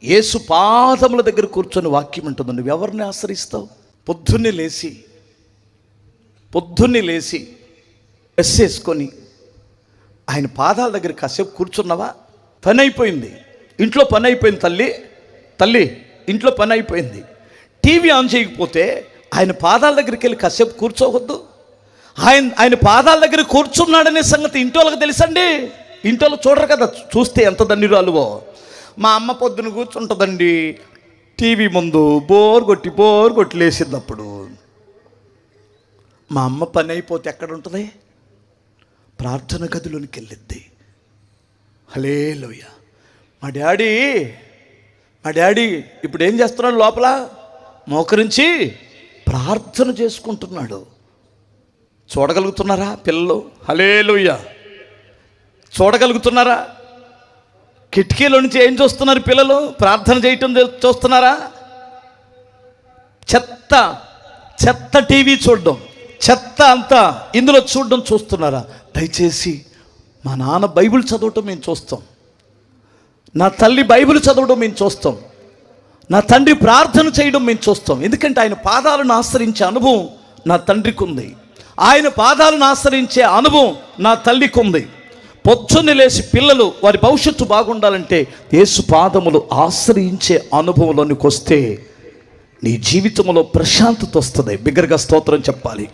యేసు పాదముల దగ్గర కూర్చొని వాక్యం ఉంటుంది. నువ్వు ఎవరిని ఆశ్రయిస్తావు? పొద్దున్నే లేచి డ్రెస్ వేసుకొని ఆయన పాదాల దగ్గర కాసేపు కూర్చున్నావా? పని అయిపోయింది, ఇంట్లో పని అయిపోయింది. తల్లి ఇంట్లో పని అయిపోయింది. టీవీ ఆన్ చేయకపోతే ఆయన పాదాల దగ్గరికి వెళ్ళి కాసేపు కూర్చోవద్దు? ఆయన పాదాల దగ్గర కూర్చున్నాడనే సంగతి ఇంటోళ్ళకి తెలుసండి. ఇంటోళ్ళు చూడరు కదా, చూస్తే ఎంత ధన్యురాలువో. మా అమ్మ పొద్దున కూర్చుంటుందండి టీవీ ముందు, బోర్ కొట్టి లేసినప్పుడు. మా అమ్మ పని అయిపోతే ఎక్కడ ఉంటుంది? ప్రార్థన గదిలోనికి వెళ్ళిద్ది. హల్లెలూయా. మా డాడీ ఇప్పుడు ఏం చేస్తున్నాడు? లోపల మోకరించి ప్రార్థన చేసుకుంటున్నాడు. చూడగలుగుతున్నారా పిల్లలు? హల్లెలూయా. చూడగలుగుతున్నారా? కిటికీలో నుంచి ఏం చూస్తున్నారు పిల్లలు? ప్రార్థన చేయటం చూస్తున్నారా? చెత్త టీవీ చూడడం, చెత్త అంతా ఇందులో చూస్తున్నారా? దయచేసి మా నాన్న బైబిల్ చదవటం మేము చూస్తాం, నా తల్లి బైబిల్ చదవడం మేము చూస్తాం, నా తండ్రి ప్రార్థన చేయడం మేము చూస్తాం. ఎందుకంటే ఆయన పాదాలను ఆశ్రయించే అనుభవం నా తండ్రికి ఉంది, ఆయన పాదాలను ఆశ్రయించే అనుభవం నా తల్లికి ఉంది. పొద్దున్నే లేచి పిల్లలు వారి భవిష్యత్తు బాగుండాలంటే యేసు పాదములు ఆశ్రయించే అనుభవంలోనికి వస్తే నీ జీవితంలో ప్రశాంతత వస్తుంది. బిగ్గరగా స్తోత్రం చెప్పాలి.